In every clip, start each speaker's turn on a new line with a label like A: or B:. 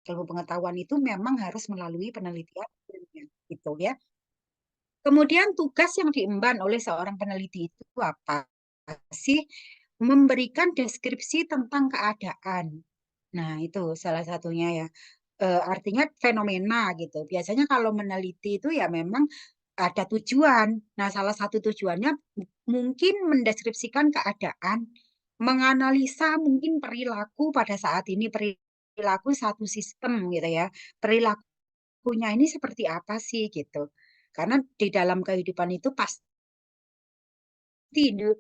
A: ilmu pengetahuan itu memang harus melalui penelitian gitu ya. Kemudian tugas yang diemban oleh seorang peneliti itu apa sih? Memberikan deskripsi tentang keadaan. Nah, itu salah satunya ya. Artinya fenomena gitu. Biasanya kalau meneliti itu ya memang ada tujuan. Nah, salah satu tujuannya mungkin mendeskripsikan keadaan, menganalisa mungkin perilaku pada saat ini, perilaku satu sistem gitu ya. Perilakunya ini seperti apa sih gitu. Karena di dalam kehidupan itu pasti hidup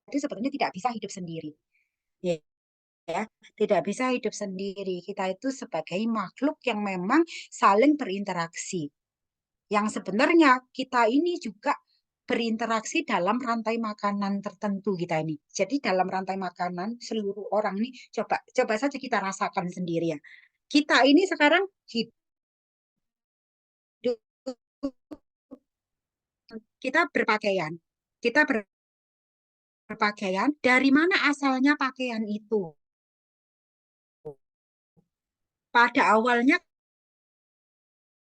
A: itu sebetulnya tidak bisa hidup sendiri. Ya, ya, tidak bisa hidup sendiri. Kita itu sebagai makhluk yang memang saling berinteraksi. Yang sebenarnya kita ini juga berinteraksi dalam rantai makanan tertentu kita ini. Jadi dalam rantai makanan seluruh orang ini coba coba saja kita rasakan sendiri ya. Kita ini sekarang hidup, kita berpakaian. Kita berpakaian, dari mana asalnya pakaian itu? Pada awalnya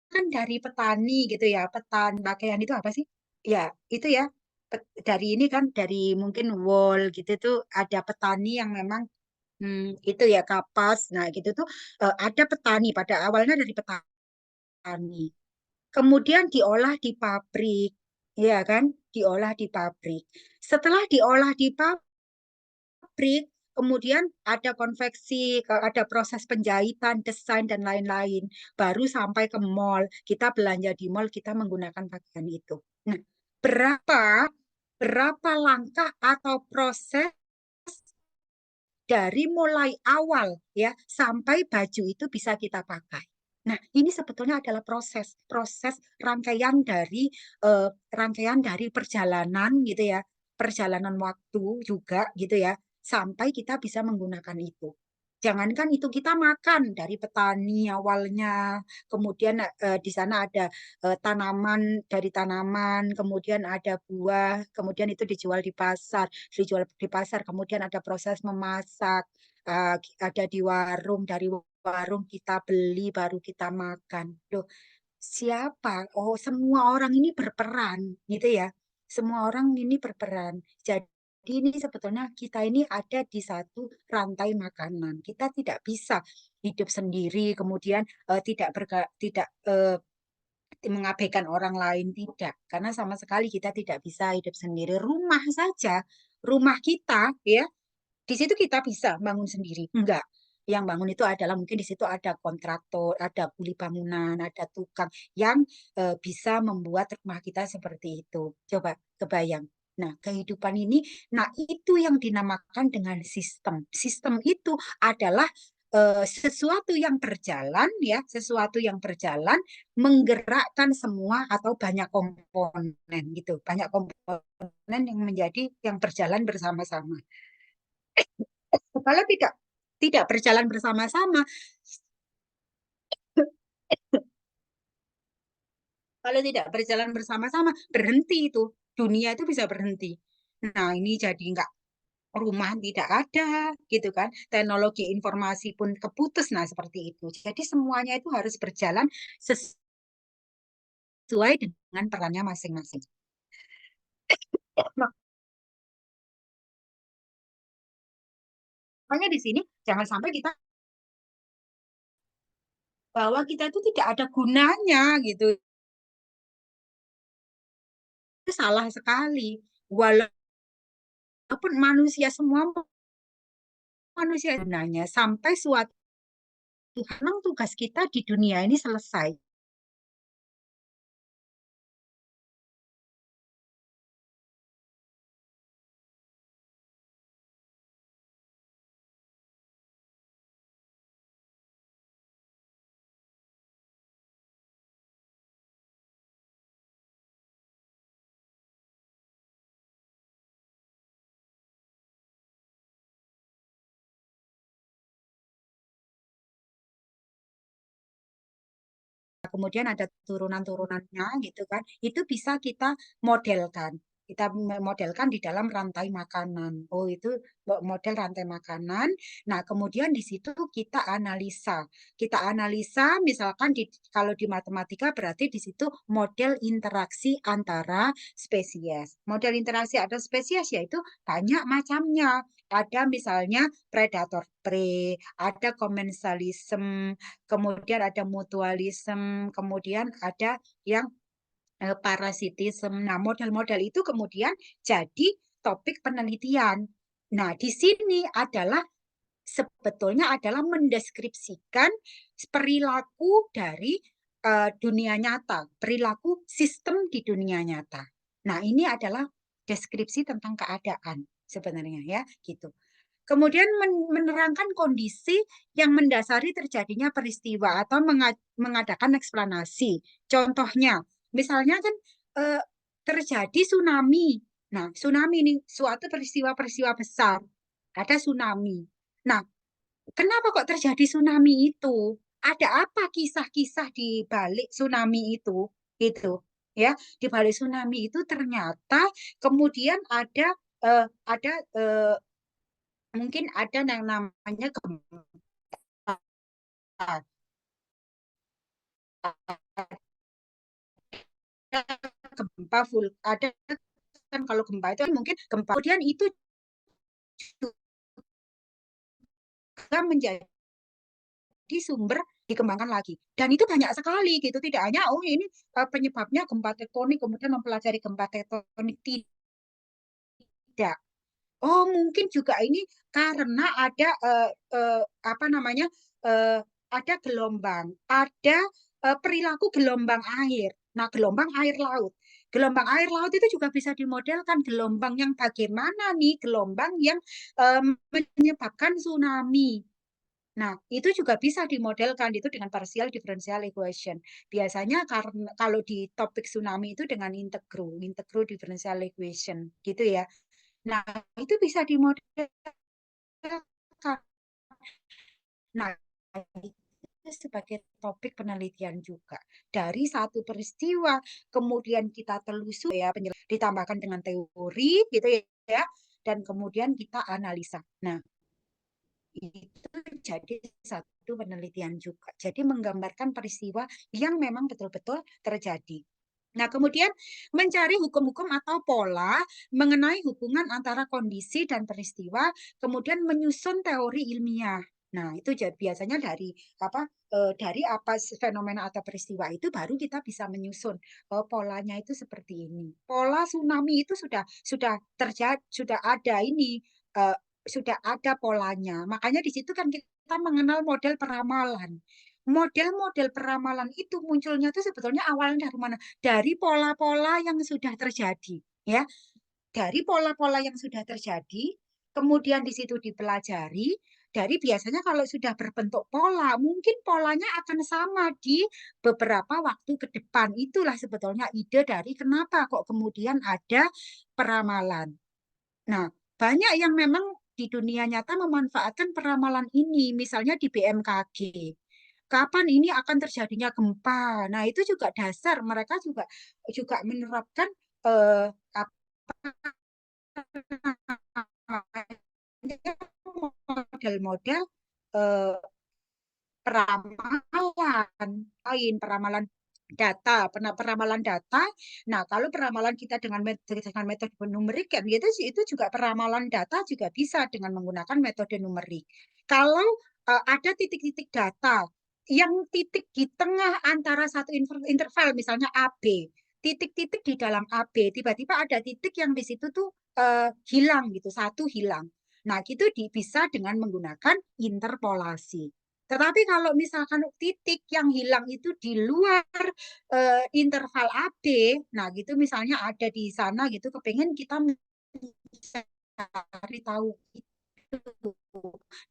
A: kan dari petani gitu ya. Petani pakaian itu apa sih? Ya, itu ya. Dari ini kan dari mungkin wool gitu tuh ada petani yang memang itu ya kapas. Nah, gitu tuh ada petani pada awalnya dari petani. Kemudian diolah di pabrik. Ya kan? Diolah di pabrik. Setelah diolah di pabrik, kemudian ada konveksi, ada proses penjahitan, desain, dan lain-lain. Baru sampai ke mall. Kita belanja di mall, kita menggunakan pakaian itu. Nah, berapa berapa langkah atau proses dari mulai awal ya sampai baju itu bisa kita pakai. Nah, ini sebetulnya adalah proses proses rangkaian dari perjalanan gitu ya, perjalanan waktu juga gitu ya, sampai kita bisa menggunakan itu. Jangankan itu kita makan dari petani awalnya, kemudian di sana ada tanaman dari tanaman, kemudian ada buah, kemudian itu dijual di pasar, kemudian ada proses memasak, ada di warung, dari warung kita beli baru kita makan. Loh, siapa? Oh, semua orang ini berperan, gitu ya. Semua orang ini berperan. Jadi ini sebetulnya kita ini ada di satu rantai makanan. Kita tidak bisa hidup sendiri, kemudian tidak mengabaikan orang lain, tidak. Karena sama sekali kita tidak bisa hidup sendiri. Rumah saja, rumah kita ya, di situ kita bisa bangun sendiri. Enggak. Yang bangun itu adalah mungkin di situ ada kontraktor, ada kuli bangunan, ada tukang yang bisa membuat rumah kita seperti itu. Coba kebayang. Nah, kehidupan ini, nah itu yang dinamakan dengan sistem. Sistem itu adalah sesuatu yang berjalan ya, sesuatu yang berjalan menggerakkan semua atau banyak komponen gitu, banyak komponen yang menjadi yang berjalan bersama-sama. Kalau tidak berjalan bersama-sama, kalau tidak berjalan bersama-sama, berhenti itu. Dunia itu bisa berhenti. Nah, ini jadi enggak, rumah tidak ada, gitu kan. Teknologi informasi pun keputus, nah seperti itu. Jadi semuanya itu harus berjalan sesuai dengan perannya masing-masing. Makanya di sini jangan sampai kita bahwa kita itu tidak ada gunanya gitu. Itu salah sekali. Walaupun manusia semua manusia gunanya sampai suatu memang tugas kita di dunia ini selesai. Kemudian ada turunan-turunannya gitu kan. Itu bisa kita modelkan. Kita modelkan di dalam rantai makanan. Oh, itu model rantai makanan. Nah, kemudian di situ kita analisa. Kita analisa misalkan kalau di matematika berarti di situ model interaksi antara spesies. Model interaksi antar spesies yaitu banyak macamnya. Ada misalnya predator prey, ada komensalisme, kemudian ada mutualisme, kemudian ada yang parasitisme. Nah, model-model itu kemudian jadi topik penelitian. Nah, di sini adalah sebetulnya adalah mendeskripsikan perilaku dari dunia nyata, perilaku sistem di dunia nyata. Nah, ini adalah deskripsi tentang keadaan sebenarnya ya, gitu. Kemudian menerangkan kondisi yang mendasari terjadinya peristiwa atau mengadakan eksplanasi. Contohnya, misalnya kan eh, terjadi tsunami. Nah, tsunami ini suatu peristiwa-peristiwa besar. Ada tsunami. Nah, kenapa kok terjadi tsunami itu? Ada apa kisah-kisah di balik tsunami itu? Gitu, ya. Di balik tsunami itu ternyata kemudian ada mungkin ada yang namanya gempa. Gempa full ada kan, kalau gempa itu mungkin gempa kemudian itu juga menjadi sumber dikembangkan lagi, dan itu banyak sekali gitu, tidak hanya oh ini penyebabnya gempa tektonik kemudian mempelajari gempa tektonik, tidak. Oh, mungkin juga ini karena ada apa namanya eh, ada gelombang, ada perilaku gelombang air. Nah, gelombang air laut. Gelombang air laut itu juga bisa dimodelkan gelombang yang bagaimana nih, gelombang yang eh, menyebabkan tsunami. Nah, itu juga bisa dimodelkan itu dengan partial differential equation. Biasanya karena kalau di topik tsunami itu dengan integro differential equation gitu ya. Nah, itu bisa dimodelkan. Nah, itu sebagai topik penelitian juga. Dari satu peristiwa, kemudian kita telusuri ya, ditambahkan dengan teori gitu ya, dan kemudian kita analisa. Nah, itu jadi satu penelitian juga. Jadi menggambarkan peristiwa yang memang betul-betul terjadi. Nah, kemudian mencari hukum-hukum atau pola mengenai hubungan antara kondisi dan peristiwa, kemudian menyusun teori ilmiah. Nah, itu biasanya dari apa fenomena atau peristiwa itu baru kita bisa menyusun polanya itu seperti ini. Pola tsunami itu sudah terjadi, sudah ada ini sudah ada polanya. Makanya di situ kan kita mengenal model peramalan. Model-model peramalan itu munculnya itu sebetulnya awalnya dari mana? Dari pola-pola yang sudah terjadi, ya. Dari pola-pola yang sudah terjadi, kemudian di situ dipelajari, dari biasanya kalau sudah berbentuk pola, mungkin polanya akan sama di beberapa waktu ke depan. Itulah sebetulnya ide dari kenapa kok kemudian ada peramalan. Nah, banyak yang memang di dunia nyata memanfaatkan peramalan ini, misalnya di BMKG. Kapan ini akan terjadinya gempa? Nah, itu juga dasar mereka juga juga menerapkan apa model-model eh, peramalan peramalan data, peramalan data. Nah, kalau peramalan kita dengan metode numerik kan itu juga peramalan data juga bisa dengan menggunakan metode numerik. Kalau ada titik-titik data yang titik di tengah antara satu interval misalnya AB, titik-titik di dalam AB, tiba-tiba ada titik yang di situ tuh hilang gitu, satu hilang. Nah, itu bisa dengan menggunakan interpolasi. Tetapi kalau misalkan titik yang hilang itu di luar interval AB, nah gitu misalnya ada di sana gitu, kepengen kita mencari tahu itu.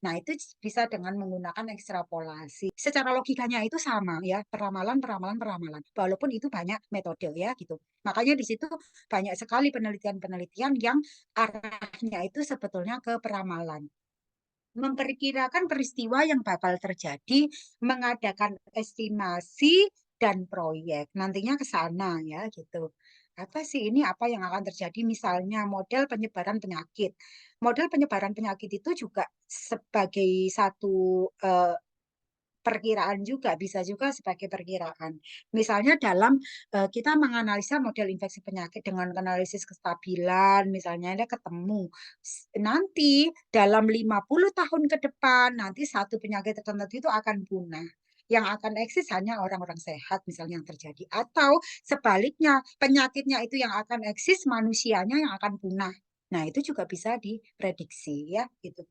A: Nah, itu bisa dengan menggunakan ekstrapolasi. Secara logikanya itu sama ya, peramalan, peramalan, peramalan. Walaupun itu banyak metode ya gitu. Makanya di situ banyak sekali penelitian-penelitian yang arahnya itu sebetulnya ke peramalan, memperkirakan peristiwa yang bakal terjadi, mengadakan estimasi dan proyek. Nantinya ke sana ya gitu. apa sih ini, apa yang akan terjadi, misalnya model penyebaran penyakit. Model penyebaran penyakit itu juga sebagai satu perkiraan juga, bisa juga sebagai perkiraan. Misalnya dalam kita menganalisa model infeksi penyakit dengan analisis kestabilan, misalnya ada ketemu nanti dalam 50 tahun ke depan, nanti satu penyakit tertentu itu akan punah. Yang akan eksis hanya orang-orang sehat, misalnya yang terjadi. Atau sebaliknya, penyakitnya itu yang akan eksis, manusianya yang akan punah. Nah, itu juga bisa diprediksi ya, gitu.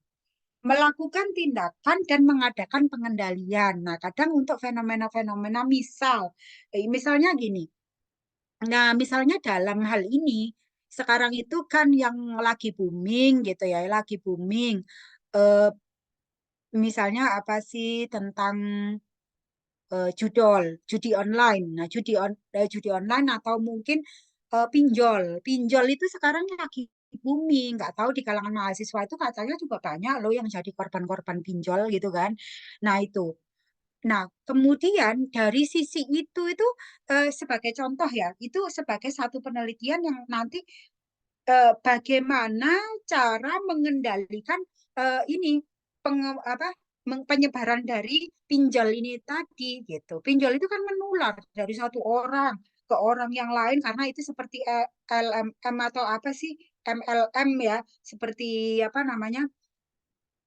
A: Melakukan tindakan dan mengadakan pengendalian. Nah, kadang untuk fenomena-fenomena misalnya gini. Nah, misalnya dalam hal ini, sekarang itu kan yang lagi booming gitu ya, lagi booming. Eh, Misalnya apa sih tentang judi online. Nah, judi online atau mungkin pinjol. Pinjol itu sekarang lagi booming. Nggak tahu di kalangan mahasiswa itu katanya juga banyak loh yang jadi korban-korban pinjol gitu kan. Nah, itu. Nah, kemudian dari sisi itu sebagai contoh ya, itu sebagai satu penelitian yang nanti bagaimana cara mengendalikan ini apa penyebaran dari pinjol ini tadi gitu. Pinjol itu kan menular dari satu orang ke orang yang lain karena itu seperti LMM atau apa sih MLM ya, seperti apa namanya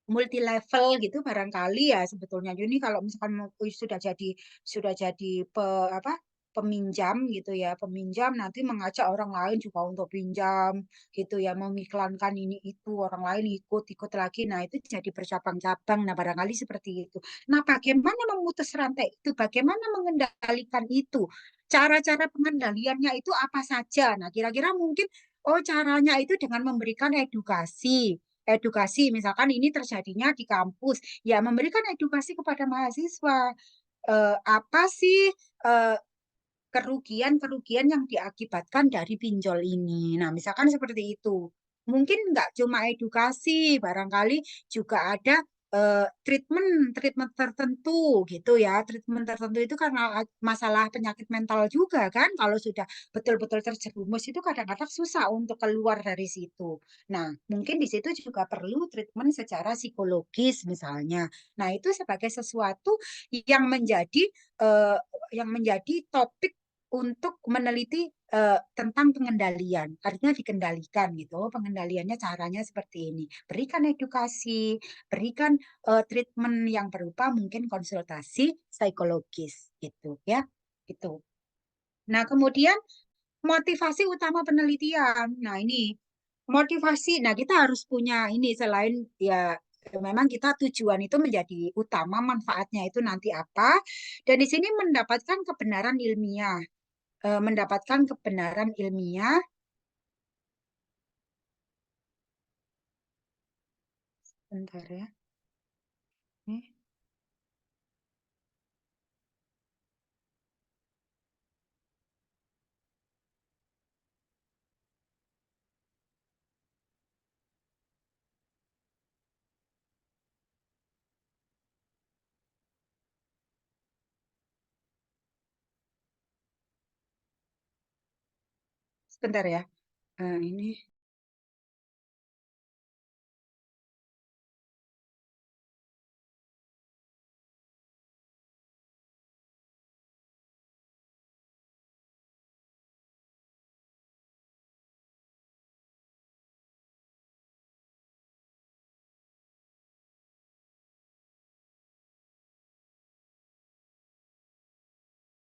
A: multi level gitu barangkali ya sebetulnya. Jadi kalau misalkan sudah jadi apa peminjam gitu ya, peminjam nanti mengajak orang lain juga untuk pinjam gitu ya, mengiklankan ini itu, orang lain ikut-ikut lagi. Nah, itu jadi bercabang-cabang. Nah, barangkali seperti itu. Nah, bagaimana memutus rantai itu? Bagaimana mengendalikan itu? Cara-cara pengendaliannya itu apa saja? Nah, kira-kira mungkin oh caranya itu dengan memberikan edukasi misalkan ini terjadinya di kampus ya memberikan edukasi kepada mahasiswa apa sih eh, kerugian-kerugian yang diakibatkan dari pinjol ini. Nah, misalkan seperti itu. Mungkin nggak cuma edukasi, barangkali juga ada treatment tertentu gitu ya. Treatment tertentu itu karena masalah penyakit mental juga kan. Kalau sudah betul-betul terjerumus itu kadang-kadang susah untuk keluar dari situ. Nah, mungkin di situ juga perlu treatment secara psikologis misalnya. Nah, itu sebagai sesuatu yang menjadi eh, topik untuk meneliti tentang pengendalian. Artinya dikendalikan gitu. Oh, pengendaliannya caranya seperti ini. Berikan edukasi, berikan treatment yang berupa mungkin konsultasi psikologis gitu ya. Itu. Nah, kemudian motivasi utama penelitian. Nah, ini motivasi. Nah, kita harus punya ini selain ya memang kita tujuan itu menjadi utama, manfaatnya itu nanti apa. Dan di sini mendapatkan kebenaran ilmiah. Mendapatkan kebenaran ilmiah. Bentar ya. Nih, sebentar ya. Ini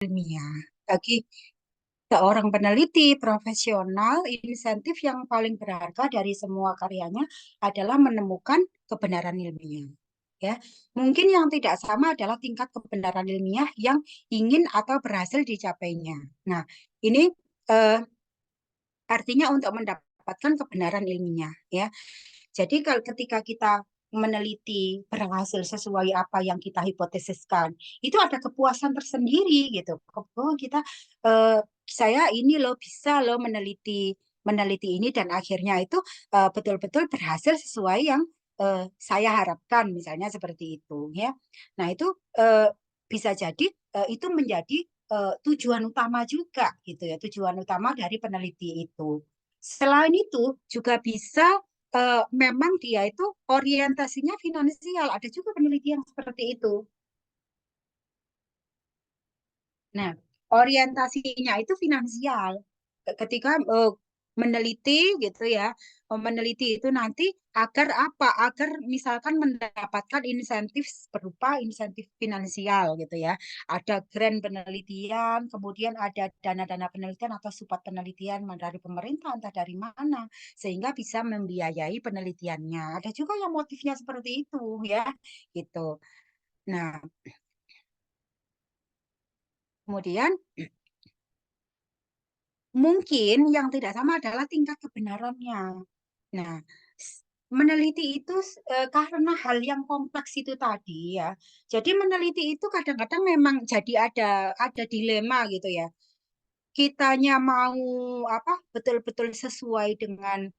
A: ilmiah. Bagi seorang peneliti profesional, insentif yang paling berharga dari semua karyanya adalah menemukan kebenaran ilmiah. Ya, mungkin yang tidak sama adalah tingkat kebenaran ilmiah yang ingin atau berhasil dicapainya. Nah, ini eh, artinya untuk mendapatkan kebenaran ilmiah, ya. Jadi kalau ketika kita meneliti berhasil sesuai apa yang kita hipotesiskan, itu ada kepuasan tersendiri gitu. Oh, saya ini loh bisa loh meneliti meneliti ini dan akhirnya itu betul-betul berhasil sesuai yang saya harapkan, misalnya seperti itu ya. Nah, itu bisa jadi itu menjadi tujuan utama juga gitu ya, tujuan utama dari peneliti itu. Selain itu juga bisa memang dia itu orientasinya finansial, ada juga peneliti yang seperti itu. Nah, orientasinya itu finansial. Ketika meneliti gitu ya, meneliti itu nanti agar apa? Agar misalkan mendapatkan insentif berupa insentif finansial gitu ya. Ada grant penelitian, kemudian ada dana-dana penelitian atau support penelitian dari pemerintah entah dari mana, sehingga bisa membiayai penelitiannya. Ada juga yang motifnya seperti itu ya, gitu. Nah, kemudian mungkin yang tidak sama adalah tingkat kebenarannya. Nah, meneliti itu karena hal yang kompleks itu tadi ya. Jadi meneliti itu kadang-kadang memang jadi ada dilema gitu ya. Kitanya mau apa betul-betul sesuai dengan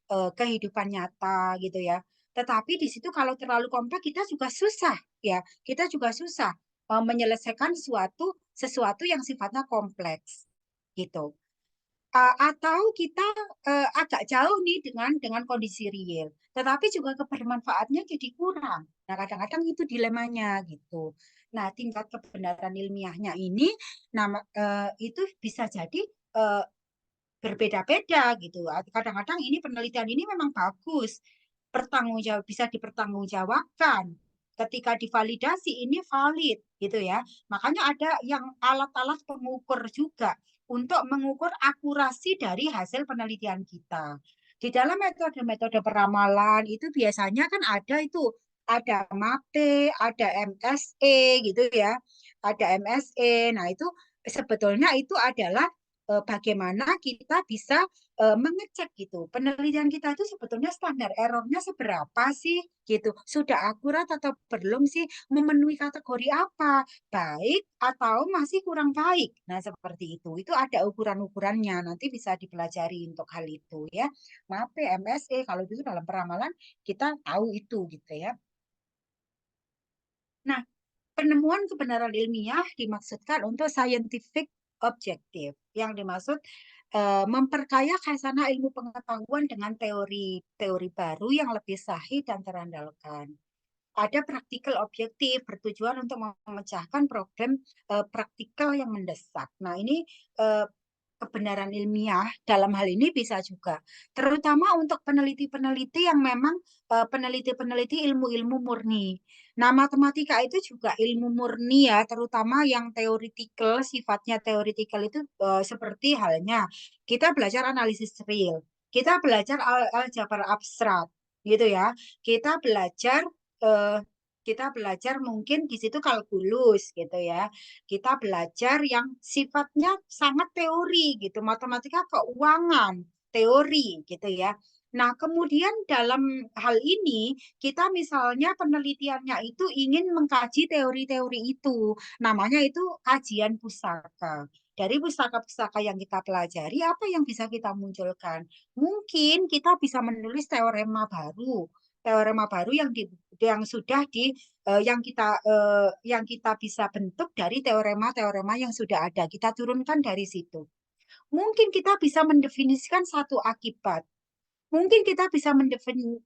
A: kehidupan nyata gitu ya. Tetapi di situ kalau terlalu kompleks kita juga susah ya. Kita juga susah menyelesaikan sesuatu yang sifatnya kompleks gitu. Atau kita agak jauh nih dengan kondisi real, tetapi juga kebermanfaatnya jadi kurang. Nah, kadang-kadang itu dilemanya gitu. Nah, tingkat kebenaran ilmiahnya ini itu bisa jadi eh, berbeda-beda gitu. Kadang-kadang ini penelitian ini memang bagus, bisa dipertanggungjawabkan. Ketika divalidasi ini valid gitu ya. Makanya ada yang alat-alat pengukur juga untuk mengukur akurasi dari hasil penelitian kita. Di dalam metode-metode peramalan itu biasanya kan ada MAPE, ada MSE gitu ya. Ada MSE. Nah, itu sebetulnya itu adalah bagaimana kita bisa mengecek gitu. Penelitian kita itu sebetulnya standar errornya seberapa sih gitu. Sudah akurat atau belum sih? Memenuhi kategori apa? Baik atau masih kurang baik. Nah, seperti itu. Itu ada ukuran-ukurannya. Nanti bisa dipelajari untuk hal itu ya. MAPE, MSE kalau itu dalam peramalan kita tahu itu gitu ya. Nah, penemuan kebenaran ilmiah dimaksudkan untuk scientific objektif. Yang dimaksud memperkaya khasanah ilmu pengetahuan dengan teori-teori baru yang lebih sahih dan terandalkan. Ada praktikal objektif bertujuan untuk memecahkan problem praktikal yang mendesak. Nah, ini eh, kebenaran ilmiah dalam hal ini bisa juga, terutama untuk peneliti-peneliti yang memang peneliti-peneliti ilmu-ilmu murni. Nah, matematika itu juga ilmu murni ya, terutama yang teoritikal, sifatnya teoritikal itu seperti halnya kita belajar analisis real, kita belajar aljabar abstrak, gitu ya. Kita belajar eh, kita belajar mungkin di situ kalkulus gitu ya. Kita belajar yang sifatnya sangat teori gitu, matematika keuangan, teori gitu ya. Nah, kemudian dalam hal ini kita misalnya penelitiannya itu ingin mengkaji teori-teori itu. Namanya itu kajian pusaka. Dari pustaka-pustaka yang kita pelajari, apa yang bisa kita munculkan? Mungkin kita bisa menulis teorema baru yang sudah yang kita bisa bentuk dari teorema-teorema yang sudah ada. Kita turunkan dari situ. Mungkin kita bisa mendefinisikan satu akibat. Mungkin kita bisa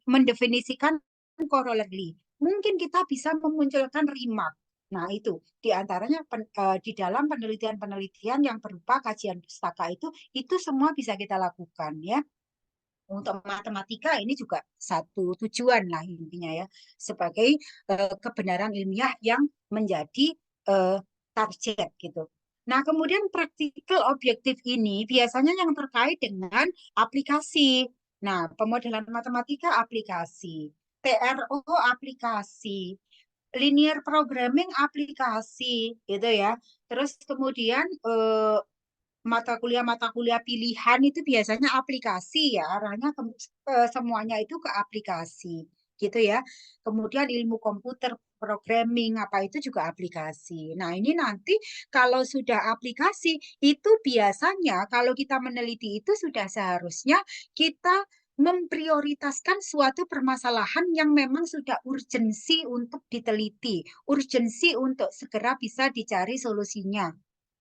A: mendefinisikan corollary. Mungkin kita bisa memunculkan remark. Nah, itu di antaranya di dalam penelitian-penelitian yang berupa kajian pustaka itu semua bisa kita lakukan ya. Untuk matematika ini juga satu tujuan lah intinya ya, sebagai kebenaran ilmiah yang menjadi eh, target gitu. Nah, kemudian praktikal objektif ini biasanya yang terkait dengan aplikasi. Nah, pemodelan matematika aplikasi, TRO aplikasi, linear programming aplikasi, gitu ya. Terus kemudian mata kuliah pilihan itu biasanya aplikasi ya, arahnya semuanya itu ke aplikasi gitu ya. Kemudian ilmu komputer, programming apa itu juga aplikasi. Nah, ini nanti kalau sudah aplikasi itu biasanya kalau kita meneliti itu sudah seharusnya kita memprioritaskan suatu permasalahan yang memang sudah urgensi untuk diteliti, urgensi untuk segera bisa dicari solusinya.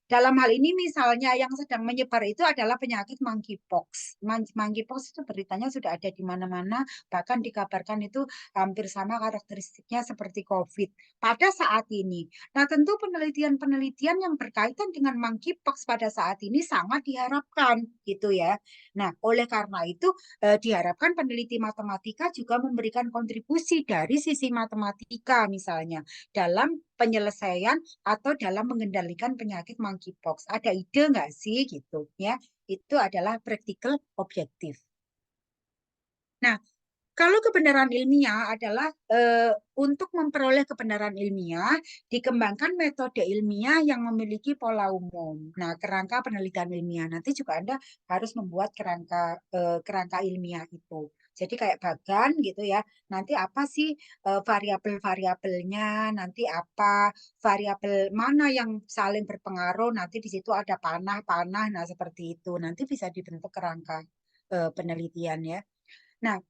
A: Dalam hal ini misalnya yang sedang menyebar itu adalah penyakit monkeypox. Monkeypox itu beritanya sudah ada di mana-mana, bahkan dikabarkan itu hampir sama karakteristiknya seperti COVID pada saat ini. Nah, tentu penelitian-penelitian yang berkaitan dengan monkeypox pada saat ini sangat diharapkan, gitu ya. Nah, oleh karena itu diharapkan peneliti matematika juga memberikan kontribusi dari sisi matematika misalnya dalam penyelesaian atau dalam mengendalikan penyakit monkeypox. Ada ide nggak sih gitu ya? Itu adalah practical objektif. Nah, kalau kebenaran ilmiah adalah untuk memperoleh kebenaran ilmiah, dikembangkan metode ilmiah yang memiliki pola umum. Nah, kerangka penelitian ilmiah nanti juga Anda harus membuat kerangka ilmiah itu. Jadi kayak bagan gitu ya. Nanti apa sih variabel-variabelnya? Nanti apa variabel mana yang saling berpengaruh? Nanti di situ ada panah-panah. Nah, seperti itu. Nanti bisa dibentuk kerangka penelitian ya. Nah,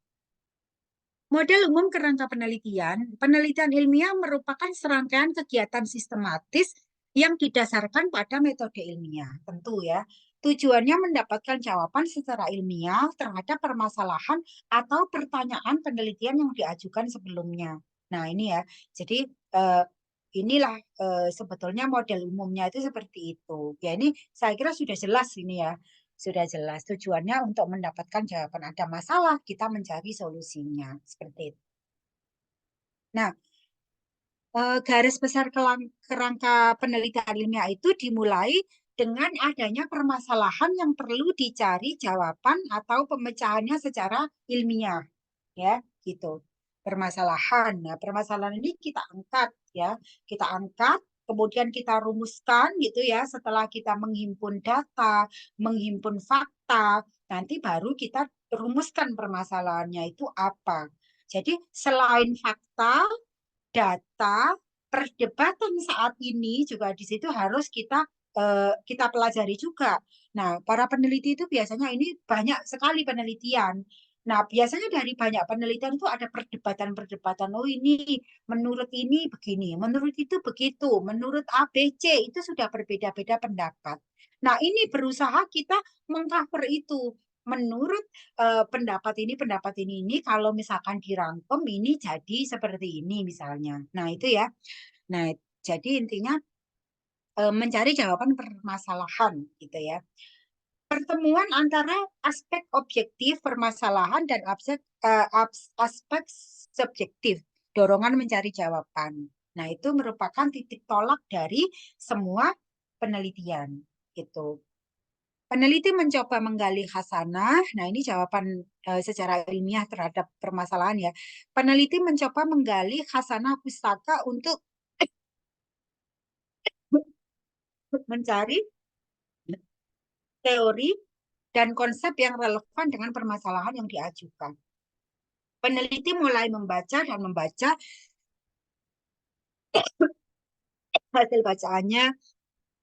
A: model umum kerangka penelitian, penelitian ilmiah merupakan serangkaian kegiatan sistematis yang didasarkan pada metode ilmiah, tentu ya. Tujuannya mendapatkan jawaban secara ilmiah terhadap permasalahan atau pertanyaan penelitian yang diajukan sebelumnya. Nah, ini ya. Jadi inilah sebetulnya model umumnya itu seperti itu. Ya, ini saya kira sudah jelas ini ya. Sudah jelas tujuannya untuk mendapatkan jawaban ada masalah, kita mencari solusinya. Seperti itu. Nah, garis besar kerangka penelitian ilmiah itu dimulai dengan adanya permasalahan yang perlu dicari jawaban atau pemecahannya secara ilmiah, ya, gitu. Permasalahan. Nah, permasalahan ini kita angkat, ya, kita angkat, kemudian kita rumuskan, gitu ya. Setelah kita menghimpun data, menghimpun fakta, nanti baru kita rumuskan permasalahannya itu apa. Jadi selain fakta, data, perdebatan saat ini juga di situ harus kita pelajari juga. Nah, para peneliti itu biasanya ini banyak sekali penelitian. Nah, biasanya dari banyak penelitian itu ada perdebatan-perdebatan. Oh, menurut ini begini, menurut itu begitu, menurut A, B, C itu sudah berbeda-beda pendapat. Nah, ini berusaha kita mengcover itu. Menurut pendapat ini kalau misalkan dirangkum ini jadi seperti ini misalnya. Nah, itu ya. Nah, jadi intinya mencari jawaban permasalahan gitu ya. Pertemuan antara aspek objektif permasalahan dan aspek subjektif, dorongan mencari jawaban. Nah, itu merupakan titik tolak dari semua penelitian gitu. Peneliti mencoba menggali khasanah. Nah, ini jawaban secara ilmiah terhadap permasalahan ya. Peneliti mencoba menggali khasanah pustaka untuk mencari teori dan konsep yang relevan dengan permasalahan yang diajukan. Peneliti mulai membaca dan membaca hasil bacaannya,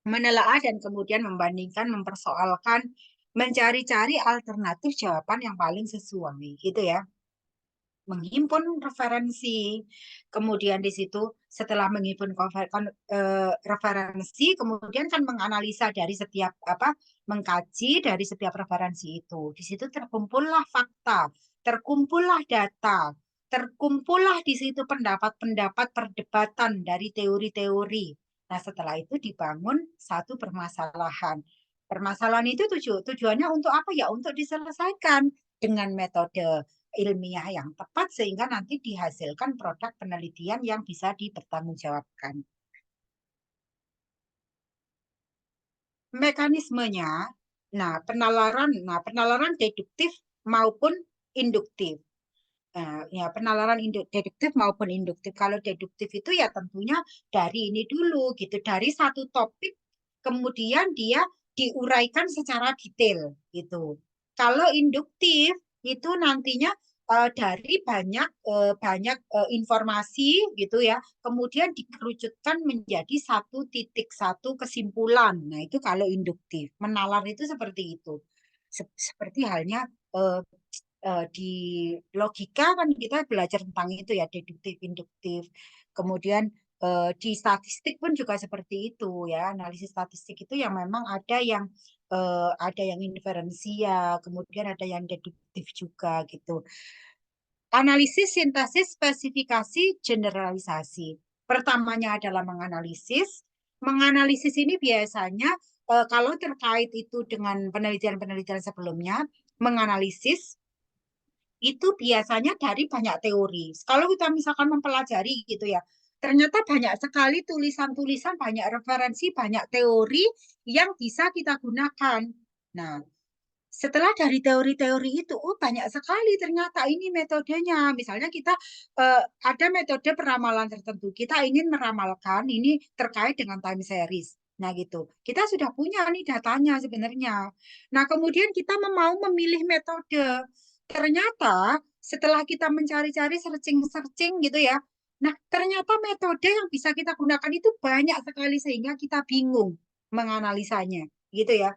A: menelaah dan kemudian membandingkan, mempersoalkan, mencari-cari alternatif jawaban yang paling sesuai, gitu ya. Menghimpun referensi, kemudian di situ setelah menghimpun referensi, kemudian kan menganalisa dari setiap mengkaji dari setiap referensi itu. Di situ terkumpullah fakta, terkumpullah data, terkumpullah di situ pendapat-pendapat perdebatan dari teori-teori. Nah, setelah itu dibangun satu permasalahan. Permasalahan itu tujuannya untuk apa ya? Untuk diselesaikan dengan metode ilmiah yang tepat sehingga nanti dihasilkan produk penelitian yang bisa dipertanggungjawabkan. Mekanismenya, penalaran deduktif maupun induktif. Ya, penalaran deduktif maupun induktif. Kalau deduktif itu ya tentunya dari ini dulu gitu, dari satu topik kemudian dia diuraikan secara detail gitu. Kalau induktif itu nantinya dari banyak informasi gitu ya, kemudian dikerucutkan menjadi satu kesimpulan. Nah, itu kalau induktif. Menalar itu seperti itu. Seperti halnya eh, di logika kan kita belajar tentang itu ya deduktif induktif kemudian Di statistik pun juga seperti itu ya. Analisis statistik itu yang memang ada yang inferensial, kemudian ada yang deduktif juga gitu. Analisis, sintesis, spesifikasi, generalisasi. Pertamanya adalah menganalisis. Menganalisis ini biasanya kalau terkait itu dengan penelitian-penelitian sebelumnya, menganalisis itu biasanya dari banyak teori. Kalau kita misalkan mempelajari gitu ya, ternyata banyak sekali tulisan-tulisan, banyak referensi, banyak teori yang bisa kita gunakan. Nah, setelah dari teori-teori itu, oh banyak sekali ternyata ini metodenya. Misalnya kita ada metode peramalan tertentu. Kita ingin meramalkan ini terkait dengan time series. Nah gitu. Kita sudah punya nih datanya sebenarnya. Nah kemudian kita mau memilih metode. Ternyata setelah kita mencari-cari searching-searching gitu ya. Nah ternyata metode yang bisa kita gunakan itu banyak sekali sehingga kita bingung menganalisanya gitu ya.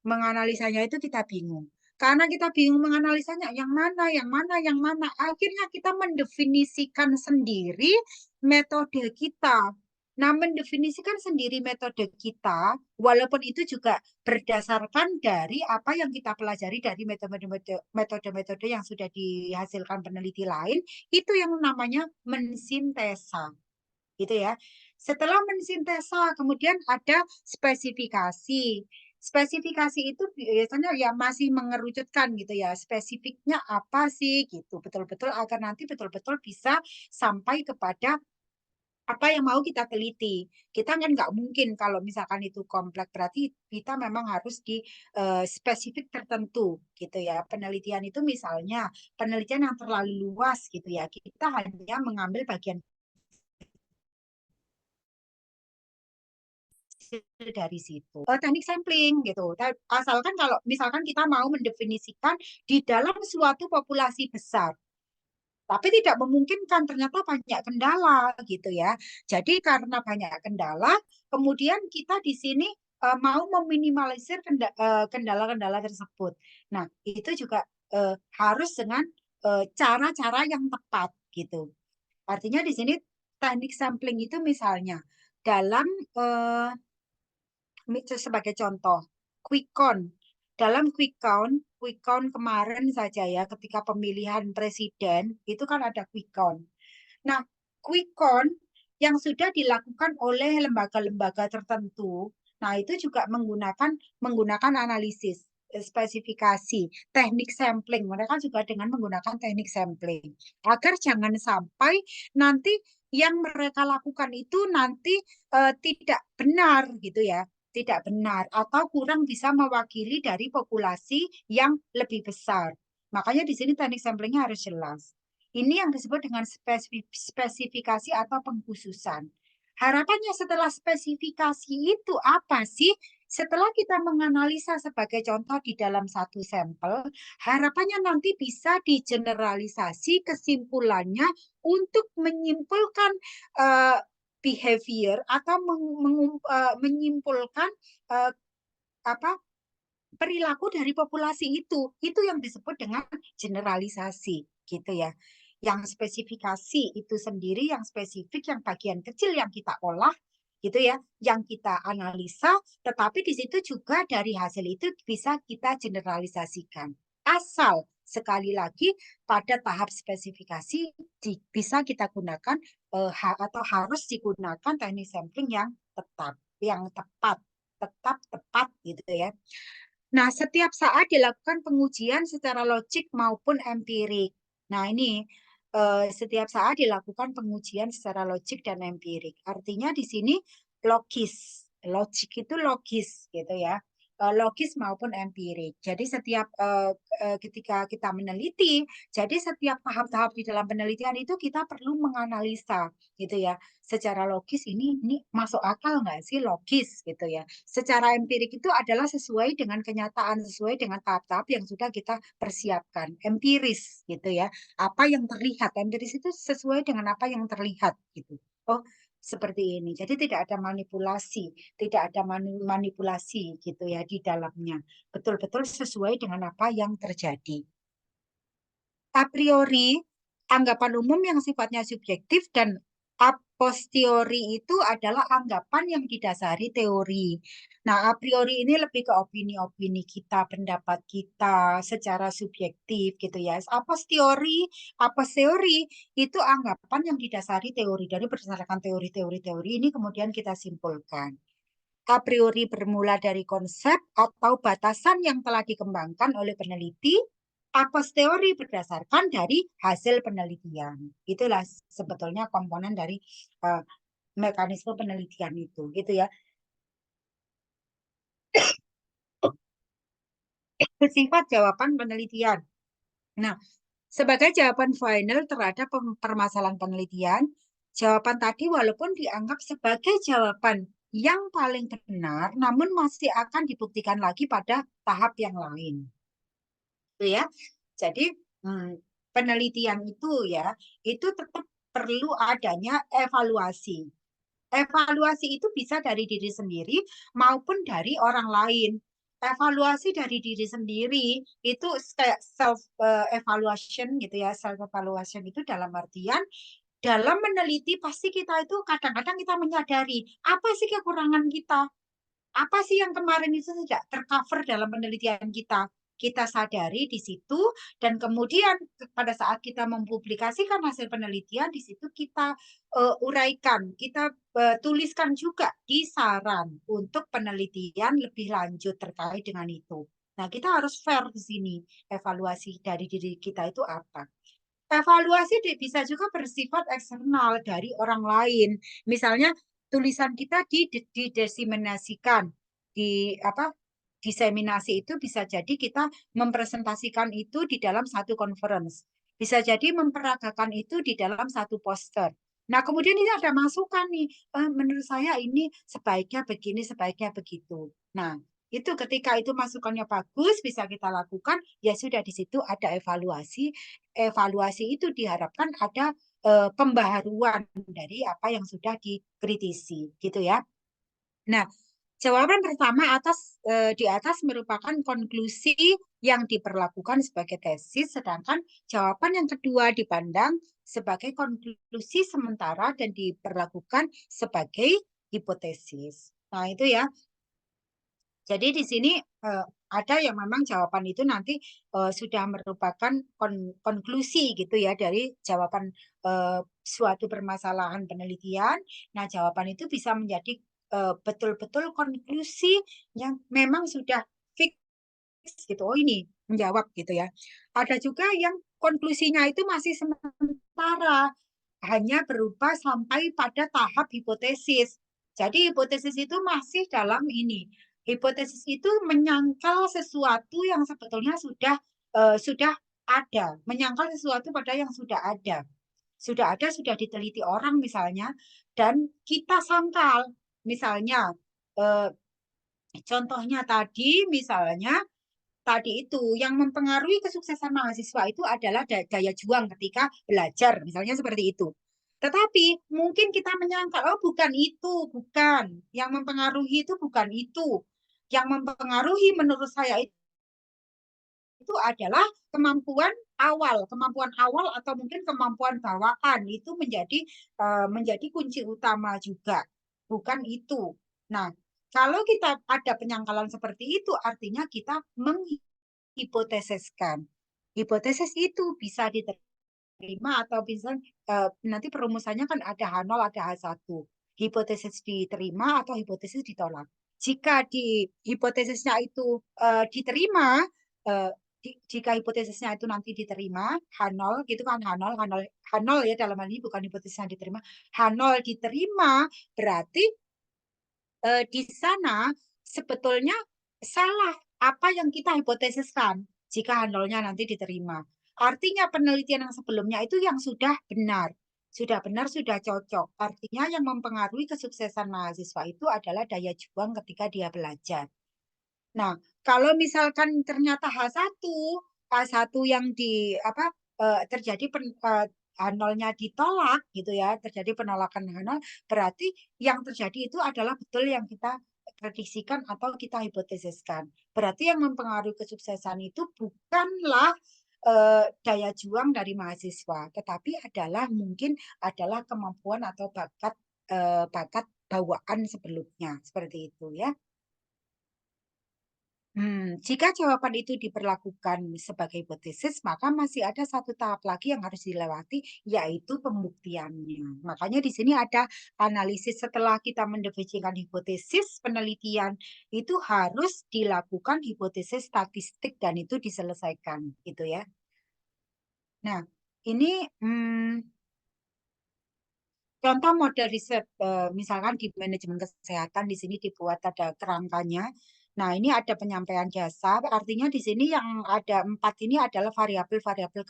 A: Menganalisanya itu kita bingung. Karena kita bingung menganalisanya, yang mana, yang mana, yang mana. Akhirnya kita mendefinisikan sendiri metode kita. Nah, mendefinisikan sendiri metode kita, walaupun itu juga berdasarkan dari apa yang kita pelajari dari metode-metode yang sudah dihasilkan peneliti lain, itu yang namanya mensintesa. Gitu ya. Setelah mensintesa, kemudian ada spesifikasi. Spesifikasi itu biasanya ya masih mengerucutkan gitu ya. Spesifiknya apa sih gitu. Betul-betul agar nanti betul-betul bisa sampai kepada apa yang mau kita teliti. Kita kan nggak mungkin kalau misalkan itu kompleks, berarti kita memang harus di spesifik tertentu gitu ya. Penelitian itu misalnya penelitian yang terlalu luas gitu ya. Kita hanya mengambil bagian dari situ. Teknik sampling gitu. Asalkan kalau misalkan kita mau mendefinisikan di dalam suatu populasi besar, tapi tidak memungkinkan, ternyata banyak kendala gitu ya. Jadi karena banyak kendala, kemudian kita di sini mau meminimalisir kendala-kendala tersebut. Nah, itu juga harus dengan cara-cara yang tepat gitu. Artinya di sini teknik sampling itu misalnya dalam sebagai contoh, quick count. Dalam quick count kemarin saja ya, ketika pemilihan presiden, itu kan ada quick count. Nah, quick count yang sudah dilakukan oleh lembaga-lembaga tertentu, nah itu juga menggunakan analisis, spesifikasi, teknik sampling. Mereka juga dengan menggunakan teknik sampling. Agar jangan sampai nanti yang mereka lakukan itu nanti tidak benar gitu ya, tidak benar atau kurang bisa mewakili dari populasi yang lebih besar. Makanya di sini teknik samplingnya harus jelas. Ini yang disebut dengan spesifikasi atau pengkhususan. Harapannya setelah spesifikasi itu apa sih? Setelah kita menganalisa sebagai contoh di dalam satu sampel, harapannya nanti bisa digeneralisasi kesimpulannya untuk menyimpulkan uh, behavior atau menyimpulkan uh, apa perilaku dari populasi itu yang disebut dengan generalisasi gitu ya. Yang spesifikasi itu sendiri, yang spesifik, yang bagian kecil yang kita olah gitu ya, yang kita analisa, tetapi di situ juga dari hasil itu bisa kita generalisasikan. Asal sekali lagi pada tahap spesifikasi bisa kita gunakan atau harus digunakan teknik sampling yang tetap tepat gitu ya. Nah, setiap saat dilakukan pengujian secara logik maupun empirik. Nah, ini setiap saat dilakukan pengujian secara logik dan empirik. Artinya di sini logis. Logik itu logis gitu ya. Logis maupun empirik. Jadi setiap ketika kita meneliti, jadi setiap tahap-tahap di dalam penelitian itu kita perlu menganalisa gitu ya. Secara logis ini masuk akal nggak sih logis gitu ya. Secara empirik itu adalah sesuai dengan kenyataan, sesuai dengan tahap-tahap yang sudah kita persiapkan. Empiris gitu ya. Apa yang terlihat, empiris itu sesuai dengan apa yang terlihat gitu. Oh, seperti ini. Jadi tidak ada manipulasi, tidak ada manipulasi gitu ya di dalamnya. Betul-betul sesuai dengan apa yang terjadi. A priori, anggapan umum yang sifatnya subjektif dan Posteriori itu adalah anggapan yang didasari teori. Nah, a priori ini lebih ke opini-opini kita, pendapat kita secara subjektif gitu ya. Apa teori itu anggapan yang didasari teori. Dari berdasarkan teori-teori ini kemudian kita simpulkan. A priori bermula dari konsep atau batasan yang telah dikembangkan oleh peneliti, a posteriori berdasarkan dari hasil penelitian. Itulah sebetulnya komponen dari uh, mekanisme penelitian itu, gitu ya. Sifat jawaban penelitian. Nah, sebagai jawaban final terhadap permasalahan penelitian, jawaban tadi walaupun dianggap sebagai jawaban yang paling benar, namun masih akan dibuktikan lagi pada tahap yang lain. Gitu ya. Jadi penelitian itu ya, itu tetap perlu adanya evaluasi. Evaluasi itu bisa dari diri sendiri maupun dari orang lain. Evaluasi dari diri sendiri itu kayak self evaluation gitu ya. Self evaluation itu dalam artian dalam meneliti pasti kita itu kadang-kadang kita menyadari apa sih kekurangan kita, apa sih yang kemarin itu tidak tercover dalam penelitian kita. Kita sadari di situ, dan kemudian pada saat kita mempublikasikan hasil penelitian, di situ kita uraikan, kita tuliskan juga di saran untuk penelitian lebih lanjut terkait dengan itu. Nah, kita harus fair di sini. Evaluasi dari diri kita itu apa? Evaluasi bisa juga bersifat eksternal dari orang lain. Misalnya tulisan kita didiseminasikan, di apa diseminasi itu bisa jadi kita mempresentasikan itu di dalam satu conference. Bisa jadi memperagakan itu di dalam satu poster. Nah, kemudian ini ada masukan nih, menurut saya ini sebaiknya begini, sebaiknya begitu. Nah, itu ketika itu masukannya bagus, bisa kita lakukan, ya sudah di situ ada evaluasi. Evaluasi itu diharapkan ada pembaharuan dari apa yang sudah dikritisi, gitu ya. Nah, jawaban pertama di atas merupakan konklusi yang diperlakukan sebagai tesis, sedangkan jawaban yang kedua dipandang sebagai konklusi sementara dan diperlakukan sebagai hipotesis. Nah, itu ya. Jadi di sini ada yang memang jawaban itu nanti sudah merupakan konklusi gitu ya dari jawaban suatu permasalahan penelitian. Nah, jawaban itu bisa menjadi betul-betul konklusi yang memang sudah fix gitu. Oh, ini menjawab gitu ya. Ada juga yang konklusinya itu masih sementara, hanya berupa sampai pada tahap hipotesis. Jadi hipotesis itu masih dalam ini. Hipotesis itu menyangkal sesuatu yang sebetulnya sudah ada, menyangkal sesuatu pada yang sudah ada. Sudah ada, sudah diteliti orang misalnya, dan kita sangkal. Misalnya, eh, contohnya tadi itu yang mempengaruhi kesuksesan mahasiswa itu adalah daya juang ketika belajar, misalnya seperti itu. Tetapi mungkin kita menyangka, oh bukan itu, bukan. Yang mempengaruhi itu bukan itu. Yang mempengaruhi menurut saya itu adalah kemampuan awal atau mungkin kemampuan bawaan itu menjadi kunci utama juga, bukan itu. Nah, kalau kita ada penyangkalan seperti itu, artinya kita menghipotesiskan. Hipotesis itu bisa diterima atau bisa nanti perumusannya kan ada H0, ada H1. Hipotesis diterima atau hipotesis ditolak. Jika di hipotesisnya itu diterima, eh, jika hipotesisnya itu nanti diterima, H0 gitu kan, H0 ya dalam hal ini bukan hipotesis yang diterima, H0 diterima, berarti di sana sebetulnya salah apa yang kita hipotesiskan jika H0-nya nanti diterima. Artinya penelitian yang sebelumnya itu yang sudah benar, sudah cocok. Artinya yang mempengaruhi kesuksesan mahasiswa itu adalah daya juang ketika dia belajar. Nah, kalau misalkan ternyata H1 yang terjadi H0-nya ditolak gitu ya, terjadi penolakan H0, berarti yang terjadi itu adalah betul yang kita prediksikan atau kita hipotesiskan. Berarti yang mempengaruhi kesuksesan itu bukanlah daya juang dari mahasiswa, tetapi adalah mungkin adalah kemampuan atau bakat bawaan sebelumnya seperti itu ya. Jika jawaban itu diperlakukan sebagai hipotesis, maka masih ada satu tahap lagi yang harus dilewati, yaitu pembuktiannya. Makanya di sini ada analisis setelah kita mendefinisikan hipotesis penelitian, itu harus dilakukan hipotesis statistik dan itu diselesaikan, gitu ya. Nah, ini contoh model riset, misalkan di manajemen kesehatan, di sini dibuat ada kerangkanya. Nah, ini ada penyampaian jasa, artinya di sini yang ada 4 ini adalah variabel-variabel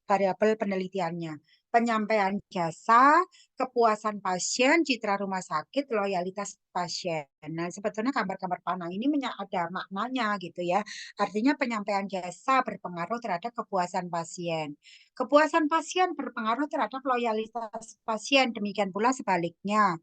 A: variabel penelitiannya. Penyampaian jasa, kepuasan pasien, citra rumah sakit, loyalitas pasien. Nah, sebetulnya gambar-gambar panah ini ada maknanya gitu ya. Artinya penyampaian jasa berpengaruh terhadap kepuasan pasien. Kepuasan pasien berpengaruh terhadap loyalitas pasien, demikian pula sebaliknya.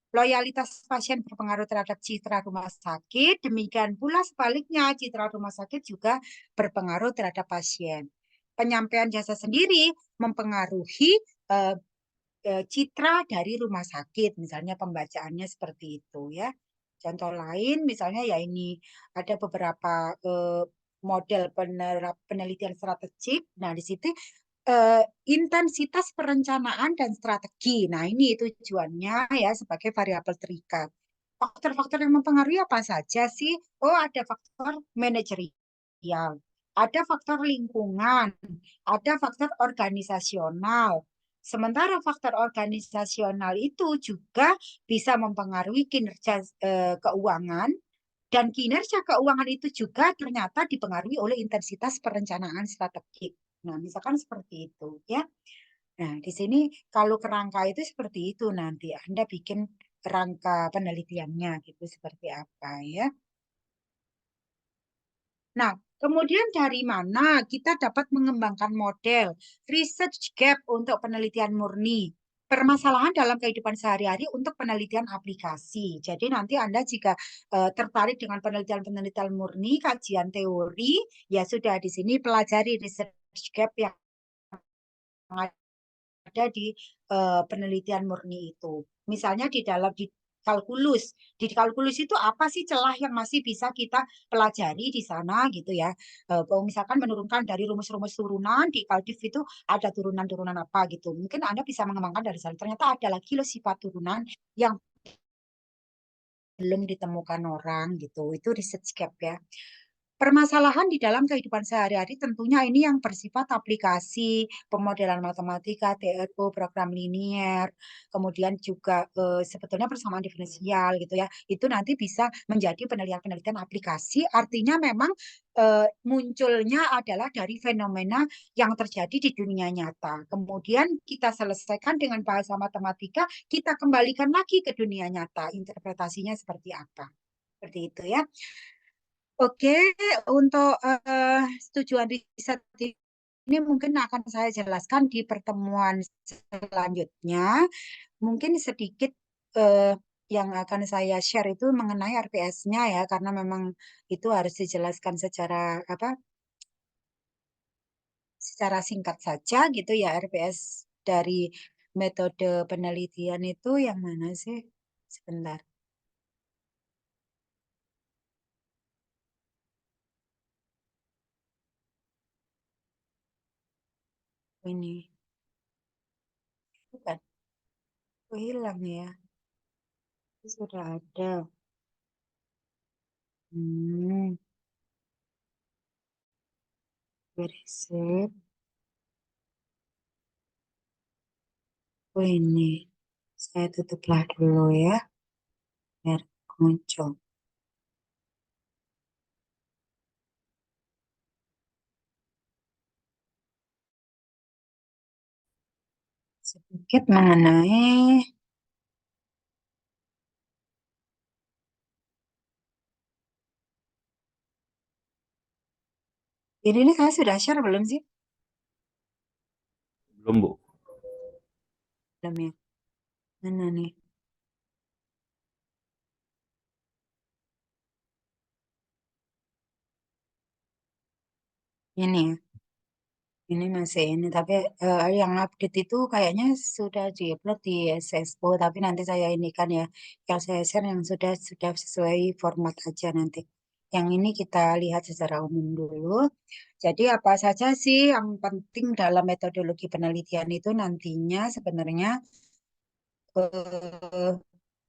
A: Loyalitas pasien berpengaruh terhadap citra rumah sakit, demikian pula sebaliknya, citra rumah sakit juga berpengaruh terhadap pasien. Penyampaian jasa sendiri mempengaruhi eh, citra dari rumah sakit, misalnya pembacaannya seperti itu ya. Contoh lain, misalnya ya ini ada beberapa model penelitian strategik. Nah, di situ intensitas perencanaan dan strategi. Nah, ini tujuannya ya sebagai variabel terikat. Faktor-faktor yang mempengaruhi apa saja sih? Oh, ada faktor manajerial, ada faktor lingkungan, ada faktor organisasional. Sementara faktor organisasional itu juga bisa mempengaruhi kinerja keuangan, dan kinerja keuangan itu juga ternyata dipengaruhi oleh intensitas perencanaan strategik. Nah, misalkan seperti itu ya. Nah, di sini kalau kerangka itu seperti itu nanti Anda bikin kerangka penelitiannya gitu seperti apa ya. Nah, kemudian dari mana kita dapat mengembangkan model research gap untuk penelitian murni? Permasalahan dalam kehidupan sehari-hari untuk penelitian aplikasi. Jadi nanti Anda jika tertarik dengan penelitian-penelitian murni, kajian teori, ya sudah di sini pelajari research gap yang ada di penelitian murni itu. Misalnya di kalkulus. Di kalkulus itu apa sih celah yang masih bisa kita pelajari di sana gitu ya. Kalau misalkan menurunkan dari rumus-rumus turunan di Kaldiv itu ada turunan-turunan apa gitu. Mungkin Anda bisa mengembangkan dari sana. Ternyata ada lagi loh sifat turunan yang belum ditemukan orang gitu. Itu research gap ya. Permasalahan di dalam kehidupan sehari-hari tentunya ini yang bersifat aplikasi, pemodelan matematika, TRO, program linier, kemudian juga sebetulnya persamaan diferensial gitu ya. Itu nanti bisa menjadi penelitian-penelitian aplikasi, artinya memang munculnya adalah dari fenomena yang terjadi di dunia nyata. Kemudian kita selesaikan dengan bahasa matematika, kita kembalikan lagi ke dunia nyata, interpretasinya seperti apa. Seperti itu ya. Oke, untuk tujuan riset ini mungkin akan saya jelaskan di pertemuan selanjutnya. Mungkin sedikit eh, yang akan saya share itu mengenai RPS-nya ya, karena memang itu harus dijelaskan secara apa? Secara singkat saja gitu ya RPS dari metode penelitian itu yang mana sih? Sebentar, ini bukan, oh, hilang ya. Sudah ada. Hmm. Berisik. Oh ini, saya tutuplah dulu ya, biar muncul. Sedikit mengenai, ini saya sudah share belum sih?
B: Belum, Bu.
A: Belum ya? Mana nih? Ini ya. Ini masih ini, tapi yang update itu kayaknya sudah diupload di SSO, tapi nanti saya ini kan ya, yang saya share yang sudah sesuai format aja nanti. Yang ini kita lihat secara umum dulu. Jadi apa saja sih yang penting dalam metodologi penelitian itu nantinya sebenarnya eh,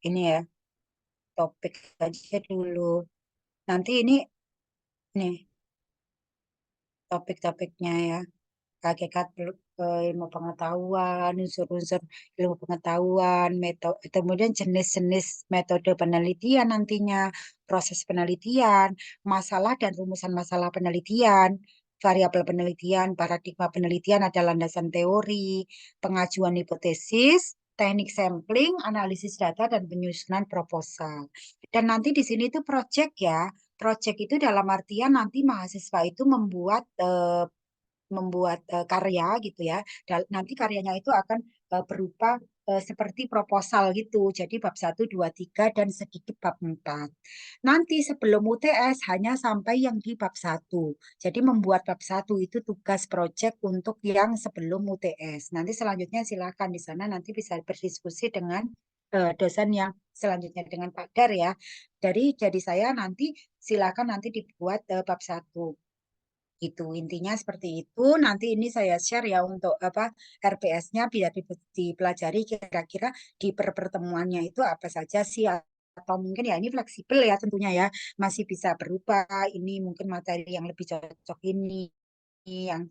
A: ini ya, topik aja dulu. Nanti ini nih topik-topiknya ya. Hakikat ilmu pengetahuan, unsur-unsur ilmu pengetahuan, metode, kemudian jenis-jenis metode penelitian nantinya, proses penelitian, masalah dan rumusan masalah penelitian, variabel penelitian, paradigma penelitian ada landasan teori, pengajuan hipotesis, teknik sampling, analisis data, dan penyusunan proposal. Dan nanti di sini itu project ya. Project itu dalam artian nanti mahasiswa itu membuat karya gitu ya. Dan nanti karyanya itu akan berupa seperti proposal gitu. Jadi bab 1, 2, 3 dan sedikit bab 4. Nanti sebelum UTS hanya sampai yang di bab 1. Jadi membuat bab 1 itu tugas proyek untuk yang sebelum UTS. Nanti selanjutnya silakan di sana nanti bisa berdiskusi dengan dosen yang selanjutnya dengan Pak Dar ya. Jadi saya nanti silakan nanti dibuat bab 1 gitu. Intinya seperti itu. Nanti ini saya share ya untuk apa RPS-nya biar dipelajari kira-kira di pertemuannya itu apa saja sih atau mungkin ya ini fleksibel ya tentunya ya masih bisa berubah ini mungkin materi yang lebih cocok ini yang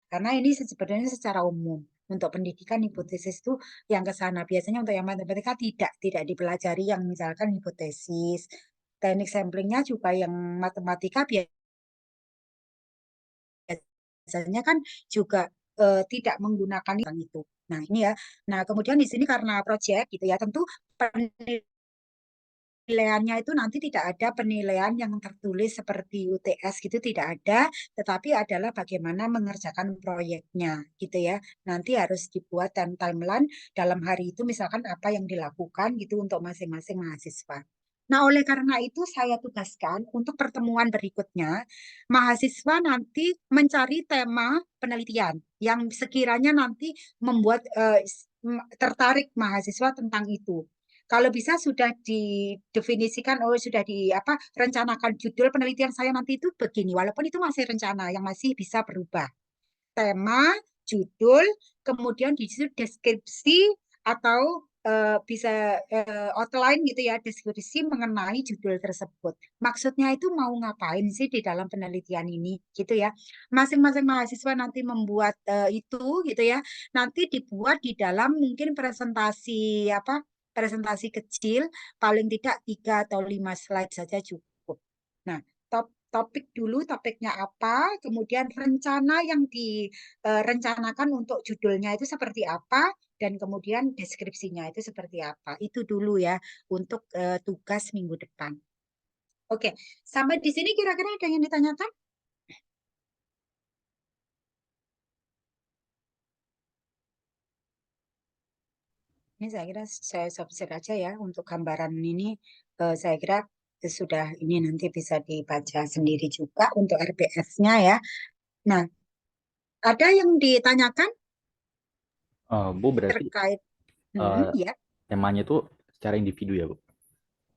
A: karena ini sebenarnya secara umum untuk pendidikan hipotesis itu yang ke sana biasanya untuk yang matematika tidak dipelajari yang misalkan hipotesis teknik samplingnya juga yang matematika biasanya kan juga tidak menggunakan yang itu. Nah, ini ya. Nah, kemudian di sini karena proyek gitu ya, tentu penilaiannya itu nanti tidak ada penilaian yang tertulis seperti UTS gitu tidak ada, tetapi adalah bagaimana mengerjakan proyeknya gitu ya. Nanti harus dibuat dan timeline dalam hari itu misalkan apa yang dilakukan gitu untuk masing-masing mahasiswa. Nah, oleh karena itu saya tugaskan untuk pertemuan berikutnya, mahasiswa nanti mencari tema penelitian yang sekiranya nanti membuat tertarik mahasiswa tentang itu. Kalau bisa sudah didefinisikan, oh sudah di apa rencanakan judul penelitian saya nanti itu begini, walaupun itu masih rencana yang masih bisa berubah. Tema, judul, kemudian di situ deskripsi atau bisa outline gitu ya, deskripsi mengenai judul tersebut. Maksudnya itu mau ngapain sih di dalam penelitian ini gitu ya. Masing-masing mahasiswa nanti membuat itu gitu ya. Nanti dibuat di dalam mungkin presentasi apa? Presentasi kecil, paling tidak 3 atau 5 slide saja cukup. Nah, topik dulu, topiknya apa, kemudian rencana yang direncanakan untuk judulnya itu seperti apa, dan kemudian deskripsinya itu seperti apa. Itu dulu ya untuk tugas minggu depan. Oke, sampai di sini kira-kira ada yang ditanyakan? Ini saya kira saya share aja ya untuk gambaran ini. Saya kira sudah ini nanti bisa dibaca sendiri juga untuk RPS-nya ya. Nah, ada yang ditanyakan
B: Bu berarti
A: terkait
B: eh,
A: ya.
B: temanya itu secara individu ya, Bu?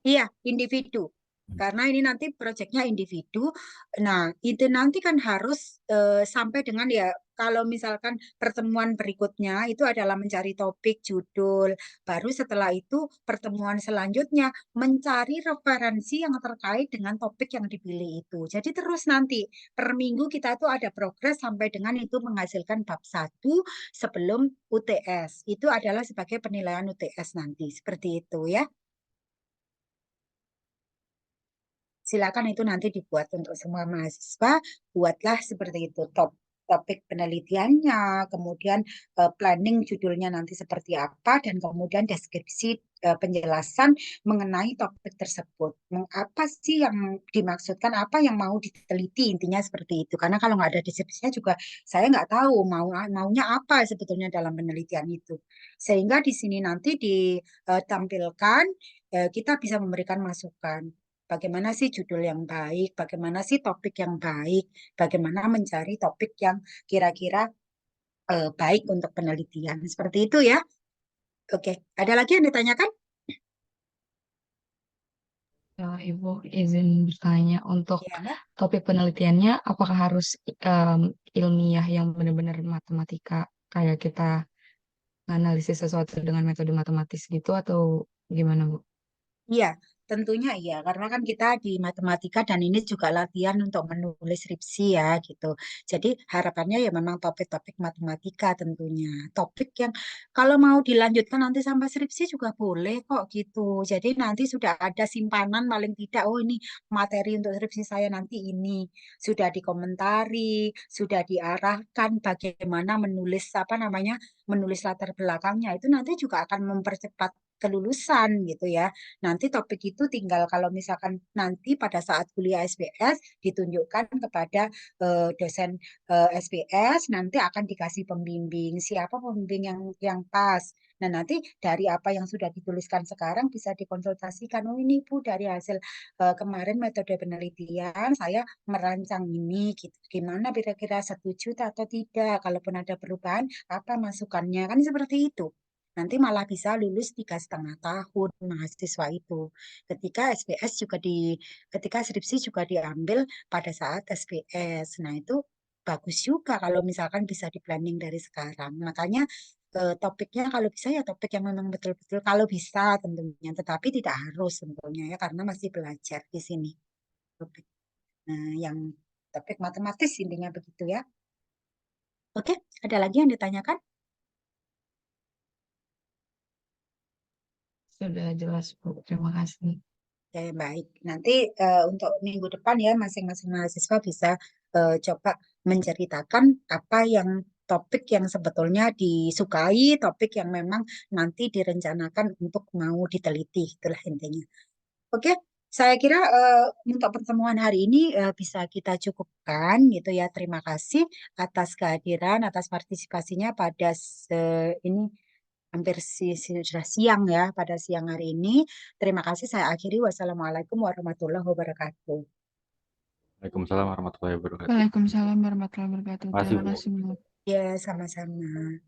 A: Iya, individu. Karena ini nanti proyeknya individu. Nah, itu nanti kan harus sampai dengan ya, kalau misalkan pertemuan berikutnya itu adalah mencari topik, judul. Baru setelah itu pertemuan selanjutnya mencari referensi yang terkait dengan topik yang dipilih itu. Jadi terus nanti per minggu kita tuh ada progres sampai dengan itu menghasilkan bab 1 sebelum UTS. Itu adalah sebagai penilaian UTS nanti. Seperti itu ya. Silakan itu nanti dibuat untuk semua mahasiswa, buatlah seperti itu topik penelitiannya, kemudian planning judulnya nanti seperti apa, dan kemudian deskripsi penjelasan mengenai topik tersebut. Apa sih yang dimaksudkan, apa yang mau diteliti, intinya seperti itu. Karena kalau nggak ada deskripsinya juga saya nggak tahu maunya apa sebetulnya dalam penelitian itu. Sehingga di sini nanti ditampilkan, kita bisa memberikan masukan. Bagaimana sih judul yang baik, bagaimana sih topik yang baik, bagaimana mencari topik yang kira-kira baik untuk penelitian. Seperti itu ya. Oke, ada lagi yang ditanyakan?
C: Ibu izin bertanya untuk
A: Ya, Mbak.
C: topik penelitiannya, apakah harus ilmiah yang benar-benar matematika kayak kita analisis sesuatu dengan metode matematis gitu atau gimana, Bu?
A: Iya, tentunya iya, karena kan kita di matematika dan ini juga latihan untuk menulis skripsi ya gitu. Jadi harapannya ya memang topik-topik matematika tentunya. Topik yang kalau mau dilanjutkan nanti sampai skripsi juga boleh kok gitu. Jadi nanti sudah ada simpanan paling tidak, oh ini materi untuk skripsi saya nanti ini. Sudah dikomentari, sudah diarahkan bagaimana menulis apa namanya, menulis latar belakangnya. Itu nanti juga akan mempercepat kelulusan gitu ya. Nanti topik itu tinggal kalau misalkan nanti pada saat kuliah SPS ditunjukkan kepada dosen SPS, nanti akan dikasih pembimbing. Siapa pembimbing yang pas? Nah, nanti dari apa yang sudah dituliskan sekarang bisa dikonsultasikan. Oh, ini Bu dari hasil kemarin metode penelitian saya merancang ini gitu. Gimana kira-kira setuju atau tidak? Kalaupun ada perubahan, apa masukannya? Kan seperti itu. Nanti malah bisa lulus 3,5 tahun mahasiswa itu. Ketika SPS juga ketika skripsi juga diambil pada saat SPS. Nah, itu bagus juga kalau misalkan bisa di planning dari sekarang. Makanya topiknya kalau bisa ya topik yang memang betul-betul kalau bisa tentunya, tetapi tidak harus tentunya ya karena masih belajar di sini. Topik. Nah, yang topik matematis intinya begitu ya. Oke, ada lagi yang ditanyakan?
C: Sudah jelas, Bu. Terima kasih.
A: Ya, baik. Nanti untuk minggu depan ya masing-masing mahasiswa bisa coba menceritakan apa yang topik yang sebetulnya disukai, topik yang memang nanti direncanakan untuk mau diteliti, itulah intinya. Oke, saya kira untuk pertemuan hari ini bisa kita cukupkan gitu ya. Terima kasih atas kehadiran, atas partisipasinya pada ini hampir sudah siang ya pada siang hari ini. Terima kasih saya akhiri. Wassalamualaikum warahmatullahi wabarakatuh.
B: Waalaikumsalam warahmatullahi wabarakatuh.
C: Waalaikumsalam warahmatullahi wabarakatuh.
B: Makasih,
C: Terima
B: Bu.
C: kasih, Bu.
A: Ya, sama-sama.